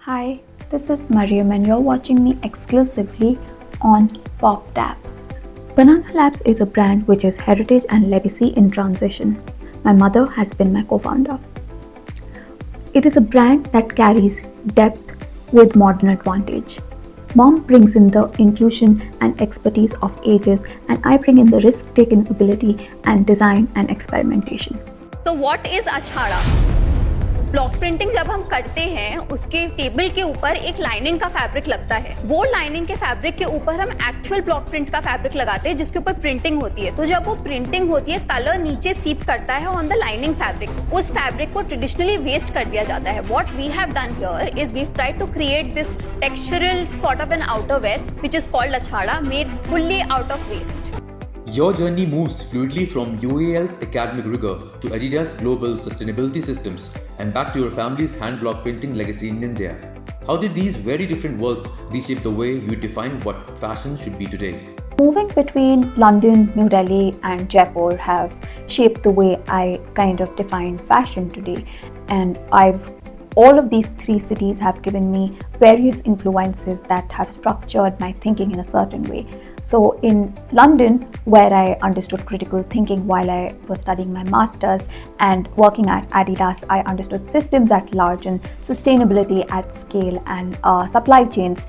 Hi, this is Mariyam and you're watching me exclusively on Popp Dapp. Banana Labs is a brand which is heritage and legacy in transition. My mother has been my co-founder. It is a brand that carries depth with modern advantage. Mom brings in the intuition and expertise of ages, and I bring in the risk-taking ability and design and experimentation. So what is achhada? Block printing जब हम करते हैं उसके table के ऊपर एक lining का fabric लगता है। वो लाइनिंग के फैब्रिक के ऊपर हम एक्चुअल ब्लॉक प्रिंट का फैब्रिक लगाते हैं जिसके ऊपर प्रिंटिंग होती है। तो जब वो प्रिंटिंग होती है कलर नीचे सीप करता है ऑन द लाइनिंग फैब्रिक। उस फैब्रिक को ट्रेडिशनली वेस्ट कर दिया जाता है। What we have done here is we try to create this textural sort of an outerwear which is called achhada made fully out of waste. Your journey moves fluidly from UAL's academic rigor to Adidas' global sustainability systems and back to your family's handblock printing legacy in India. How did these very different worlds reshape the way you define what fashion should be today? Moving between London, New Delhi, and Jaipur have shaped the way I kind of define fashion today. And all of these three cities have given me various influences that have structured my thinking in a certain way. So in London, where I understood critical thinking while I was studying my master's, and working at Adidas, I understood systems at large and sustainability at scale and supply chains.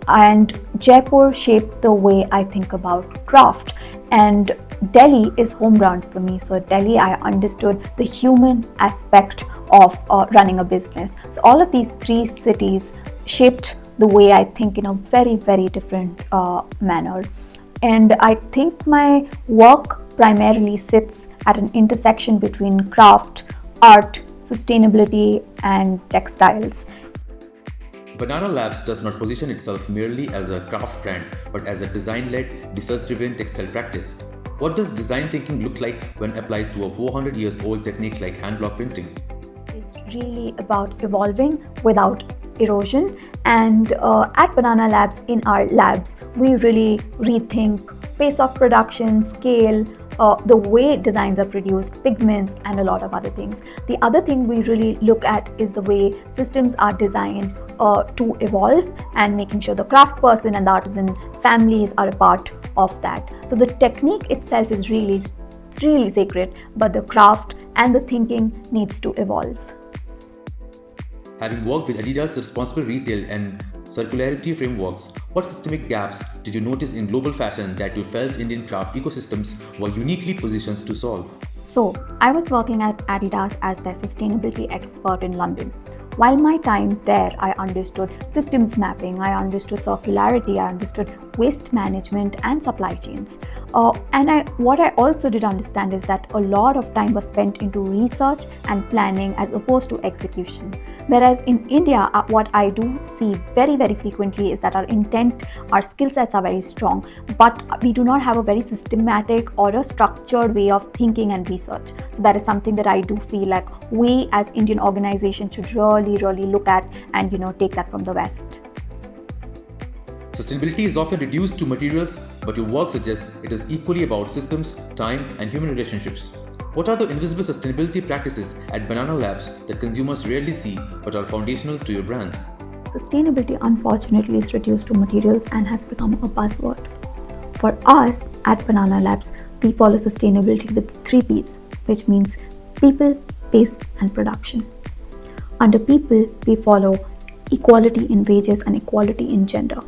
And Jaipur shaped the way I think about craft. And Delhi is home ground for me. So Delhi, I understood the human aspect of running a business. So all of these three cities shaped the way I think in a very, very different manner. And I think my work primarily sits at an intersection between craft, art, sustainability, and textiles. Banana Labs does not position itself merely as a craft brand, but as a design-led, research-driven textile practice. What does design thinking look like when applied to a 400 years old technique like hand block printing? It's really about evolving without erosion. And at Banana Labs, in our labs, we really rethink pace of production, scale, the way designs are produced, pigments, and a lot of other things. The other thing we really look at is the way systems are designed to evolve, and making sure the craft person and the artisan families are a part of that. So the technique itself is really sacred, but the craft and the thinking needs to evolve. Having worked with Adidas' responsible retail and circularity frameworks, what systemic gaps did you notice in global fashion that you felt Indian craft ecosystems were uniquely positioned to solve? So, I was working at Adidas as their sustainability expert in London. While my time there, I understood systems mapping, I understood circularity, I understood waste management and supply chains. What I also did understand is that a lot of time was spent into research and planning as opposed to execution. Whereas in India, what I do see very, very frequently is that our intent, our skill sets are very strong, but we do not have a very systematic or a structured way of thinking and research. So that is something that I do feel like we as Indian organizations should really look at and take that from the West. Sustainability is often reduced to materials, but your work suggests it is equally about systems, time, and human relationships. What are the invisible sustainability practices at Banana Labs that consumers rarely see but are foundational to your brand? Sustainability, unfortunately, is reduced to materials and has become a buzzword. For us at Banana Labs, we follow sustainability with 3 P's, which means people, pace, and production. Under people, we follow equality in wages and equality in gender.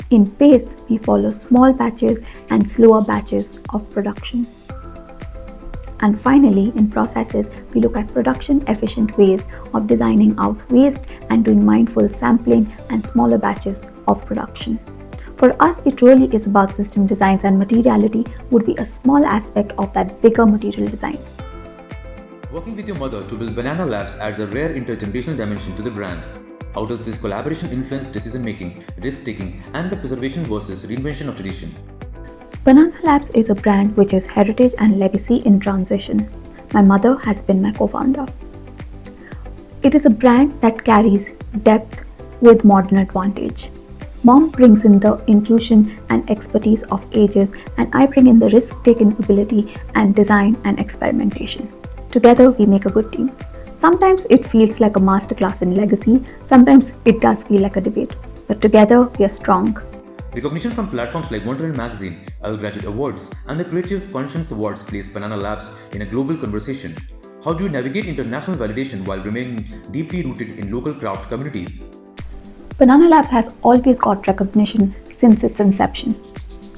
In pace, we follow small batches and slower batches of production. And finally, in processes, we look at production efficient ways of designing out waste and doing mindful sampling and smaller batches of production. For us, it really is about system designs, and materiality would be a small aspect of that bigger material design. Working with your mother to build Banana Labs adds a rare intergenerational dimension to the brand. How does this collaboration influence decision making, risk taking, and the preservation versus reinvention of tradition? Banana Labs is a brand which is heritage and legacy in transition. My mother has been my co-founder. It is a brand that carries depth with modern advantage. Mom brings in the intuition and expertise of ages, and I bring in the risk-taking ability and design and experimentation. Together, we make a good team. Sometimes it feels like a masterclass in legacy, sometimes it does feel like a debate. But together, we are strong. Recognition from platforms like Montreal Magazine, Our Graduate Awards, and the Creative Conscience Awards place Banana Labs in a global conversation. How do you navigate international validation while remaining deeply rooted in local craft communities? Banana Labs has always got recognition since its inception.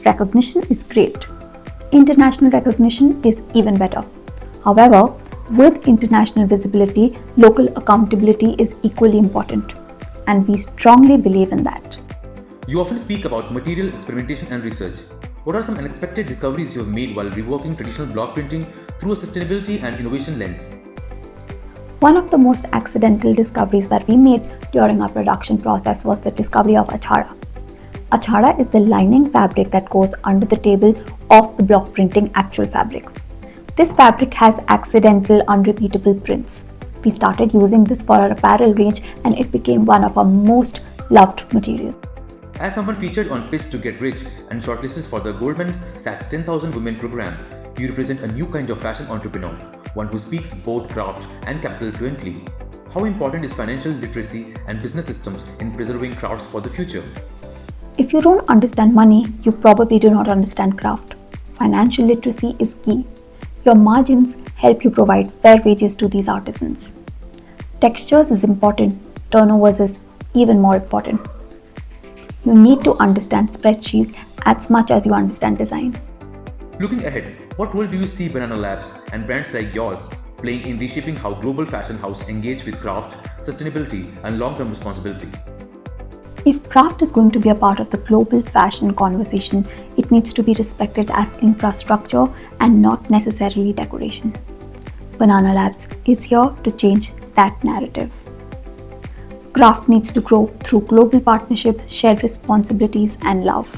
Recognition is great. International recognition is even better. However, with international visibility, local accountability is equally important, and we strongly believe in that. You often speak about material experimentation and research. What are some unexpected discoveries you have made while reworking traditional block printing through a sustainability and innovation lens? One of the most accidental discoveries that we made during our production process was the discovery of achara. Achara is the lining fabric that goes under the table of the block printing actual fabric. This fabric has accidental, unrepeatable prints. We started using this for our apparel range and it became one of our most loved materials. As someone featured on Pitch to Get Rich and shortlisted for the Goldman Sachs 10,000 Women program, you represent a new kind of fashion entrepreneur, one who speaks both craft and capital fluently. How important is financial literacy and business systems in preserving crafts for the future? If you don't understand money, you probably do not understand craft. Financial literacy is key. Your margins help you provide fair wages to these artisans. Textures is important, turnovers is even more important. You need to understand spreadsheets as much as you understand design. Looking ahead, what role do you see Banana Labs and brands like yours playing in reshaping how global fashion houses engage with craft, sustainability, and long-term responsibility? If craft is going to be a part of the global fashion conversation, it needs to be respected as infrastructure and not necessarily decoration. Banana Labs is here to change that narrative. Craft needs to grow through global partnerships, shared responsibilities, and love.